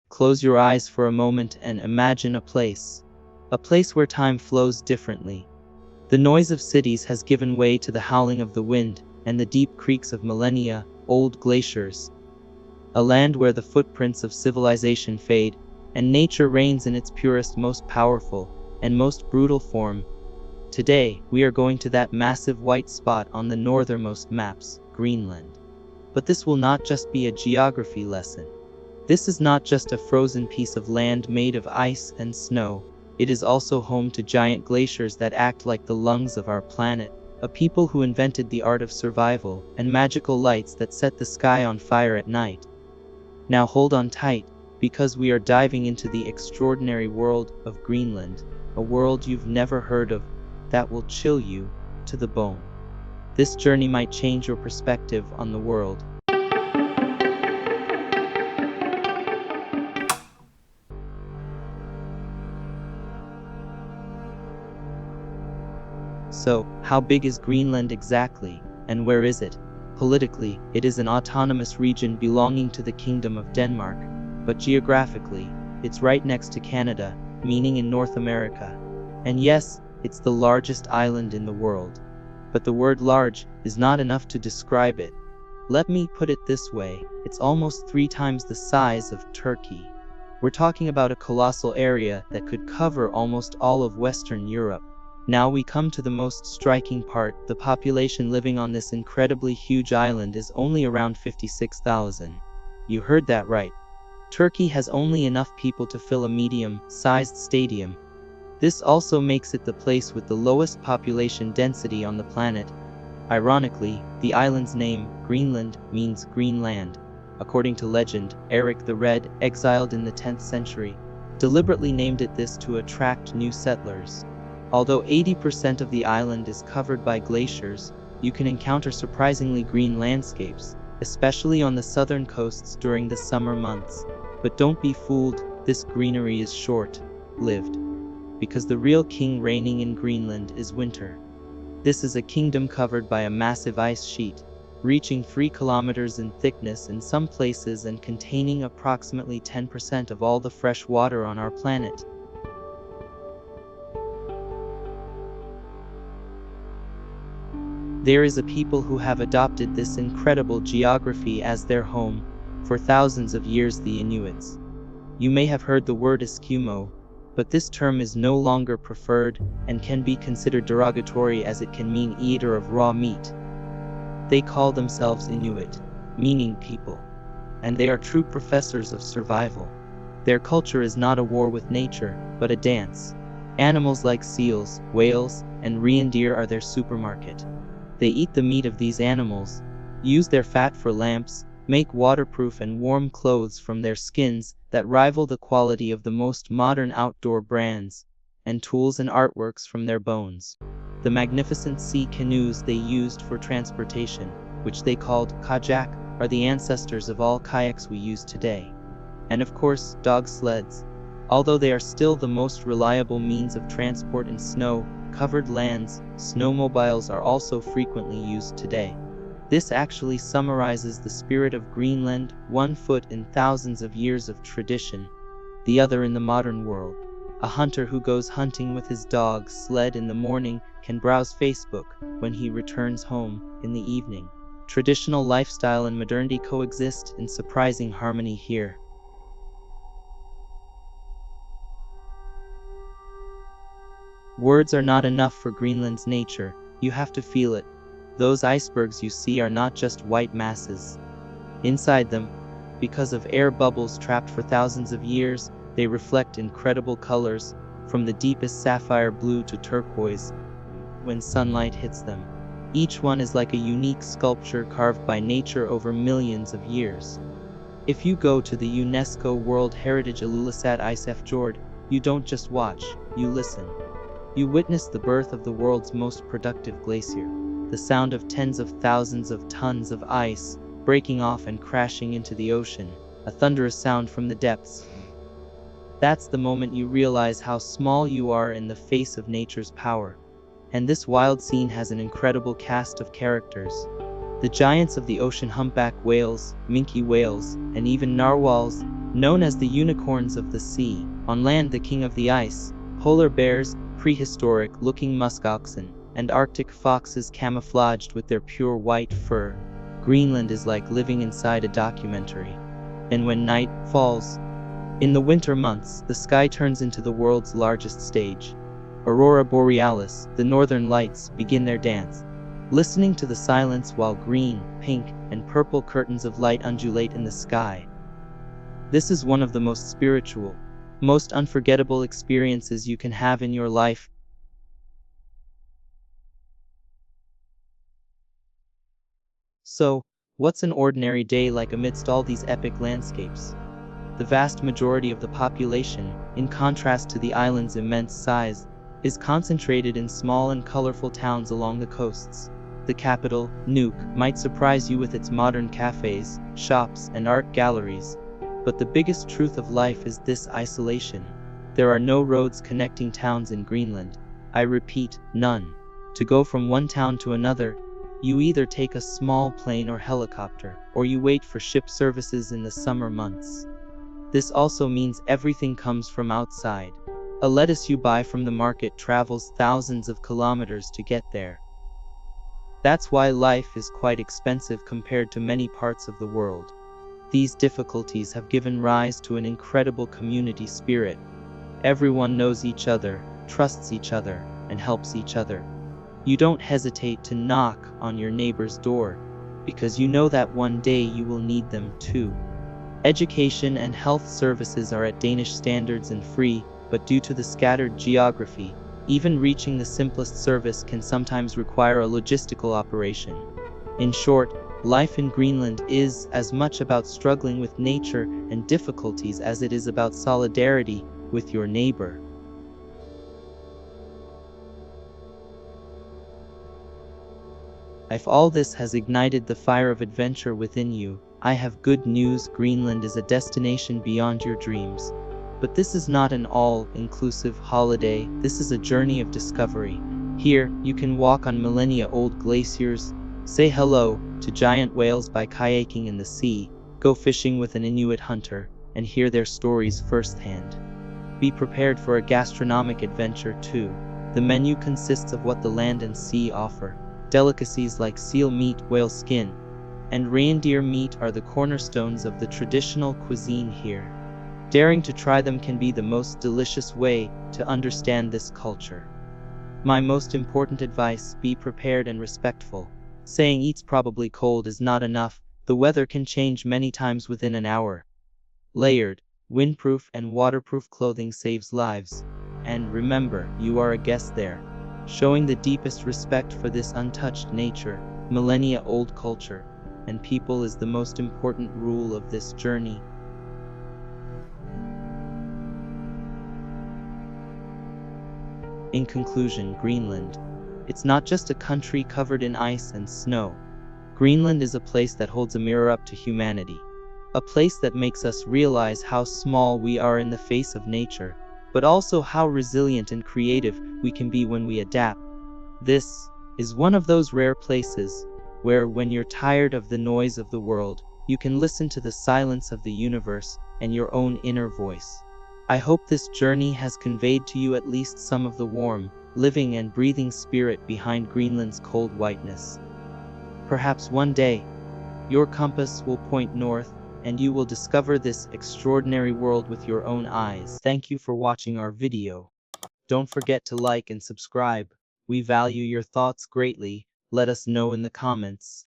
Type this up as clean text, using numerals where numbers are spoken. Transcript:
Close your eyes for a moment and imagine a place. A place where time flows differently. The noise of cities has given way to the howling of the wind and the deep creaks of millennia-old glaciers. A land where the footprints of civilization fade, and nature reigns in its purest, most powerful, and most brutal form. Today, we are going to that massive white spot on the northernmost maps, Greenland. But this will not just be a geography lesson. This is not just a frozen piece of land made of ice and snow. It is also home to giant glaciers that act like the lungs of our planet, a people who invented the art of survival, and magical lights that set the sky on fire at night. Now hold on tight, because we are diving into the extraordinary world of Greenland, a world you've never heard of, that will chill you to the bone. This journey might change your perspective on the world. So, how big is Greenland exactly, and where is it? Politically, it is an autonomous region belonging to the Kingdom of Denmark, but geographically, it's right next to Canada, meaning in North America. And yes, it's the largest island in the world. But the word large is not enough to describe it. Let me put it this way, it's almost 3 times the size of Turkey. We're talking about a colossal area that could cover almost all of Western Europe. Now we come to the most striking part. The population living on this incredibly huge island is only around 56,000. You heard that right. Turkey has only enough people to fill a medium-sized stadium. This also makes it the place with the lowest population density on the planet. Ironically, the island's name, Greenland, means green land. According to legend, Eric the Red, exiled in the 10th century, deliberately named it this to attract new settlers. Although 80% of the island is covered by glaciers, you can encounter surprisingly green landscapes, especially on the southern coasts during the summer months. But don't be fooled, this greenery is short-lived. Because the real king reigning in Greenland is winter. This is a kingdom covered by a massive ice sheet, reaching 3 kilometers in thickness in some places and containing approximately 10% of all the fresh water on our planet. There is a people who have adopted this incredible geography as their home, for thousands of years, the Inuits. You may have heard the word Eskimo, but this term is no longer preferred and can be considered derogatory as it can mean eater of raw meat. They call themselves Inuit, meaning people, and they are true professors of survival. Their culture is not a war with nature, but a dance. Animals like seals, whales, and reindeer are their supermarket. They eat the meat of these animals, use their fat for lamps, make waterproof and warm clothes from their skins that rival the quality of the most modern outdoor brands, and tools and artworks from their bones. The magnificent sea canoes they used for transportation, which they called kajak, are the ancestors of all kayaks we use today. And of course, dog sleds. Although they are still the most reliable means of transport in snow-covered lands, snowmobiles are also frequently used today. This actually summarizes the spirit of Greenland, one foot in thousands of years of tradition, the other in the modern world. A hunter who goes hunting with his dog sled in the morning can browse Facebook when he returns home in the evening. Traditional lifestyle and modernity coexist in surprising harmony here. Words are not enough for Greenland's nature, you have to feel it. Those icebergs you see are not just white masses. Inside them, because of air bubbles trapped for thousands of years, they reflect incredible colors, from the deepest sapphire blue to turquoise, when sunlight hits them. Each one is like a unique sculpture carved by nature over millions of years. If you go to the UNESCO World Heritage Ilulissat Fjord, you don't just watch, you listen. You witness the birth of the world's most productive glacier, the sound of tens of thousands of tons of ice breaking off and crashing into the ocean, a thunderous sound from the depths. That's the moment you realize how small you are in the face of nature's power. And this wild scene has an incredible cast of characters. The giants of the ocean, humpback whales, minke whales, and even narwhals, known as the unicorns of the sea. On land, the king of the ice, polar bears, prehistoric-looking muskoxen, and Arctic foxes camouflaged with their pure white fur. Greenland is like living inside a documentary. And when night falls, in the winter months, the sky turns into the world's largest stage. Aurora Borealis, the northern lights, begin their dance. Listening to the silence while green, pink, and purple curtains of light undulate in the sky. This is one of the most spiritual, most unforgettable experiences you can have in your life. So, what's an ordinary day like amidst all these epic landscapes? The vast majority of the population, in contrast to the island's immense size, is concentrated in small and colorful towns along the coasts. The capital, Nuuk, might surprise you with its modern cafes, shops, and art galleries. But the biggest truth of life is this: isolation. There are no roads connecting towns in Greenland. I repeat, none. To go from one town to another, you either take a small plane or helicopter, or you wait for ship services in the summer months. This also means everything comes from outside. A lettuce you buy from the market travels thousands of kilometers to get there. That's why life is quite expensive compared to many parts of the world. These difficulties have given rise to an incredible community spirit. Everyone knows each other, trusts each other, and helps each other. You don't hesitate to knock on your neighbor's door, because you know that one day you will need them too. Education and health services are at Danish standards and free, but due to the scattered geography, even reaching the simplest service can sometimes require a logistical operation. In short, life in Greenland is as much about struggling with nature and difficulties as it is about solidarity with your neighbor. If all this has ignited the fire of adventure within you, I have good news: Greenland is a destination beyond your dreams. But this is not an all-inclusive holiday, this is a journey of discovery. Here, you can walk on millennia-old glaciers, say hello to giant whales by kayaking in the sea, go fishing with an Inuit hunter, and hear their stories firsthand. Be prepared for a gastronomic adventure too. The menu consists of what the land and sea offer. Delicacies like seal meat, whale skin, and reindeer meat are the cornerstones of the traditional cuisine here. Daring to try them can be the most delicious way to understand this culture. My most important advice: be prepared and respectful. Saying "eat's probably cold" is not enough. The weather can change many times within an hour. Layered, windproof and waterproof clothing saves lives. And remember, you are a guest there. Showing the deepest respect for this untouched nature, millennia-old culture, and people is the most important rule of this journey. In conclusion, Greenland. It's not just a country covered in ice and snow. Greenland is a place that holds a mirror up to humanity. A place that makes us realize how small we are in the face of nature, but also how resilient and creative we can be when we adapt. This is one of those rare places where, when you're tired of the noise of the world, you can listen to the silence of the universe and your own inner voice. I hope this journey has conveyed to you at least some of the warm, living and breathing spirit behind Greenland's cold whiteness. Perhaps one day, your compass will point north, and you will discover this extraordinary world with your own eyes. Thank you for watching our video. Don't forget to like and subscribe. We value your thoughts greatly. Let us know in the comments.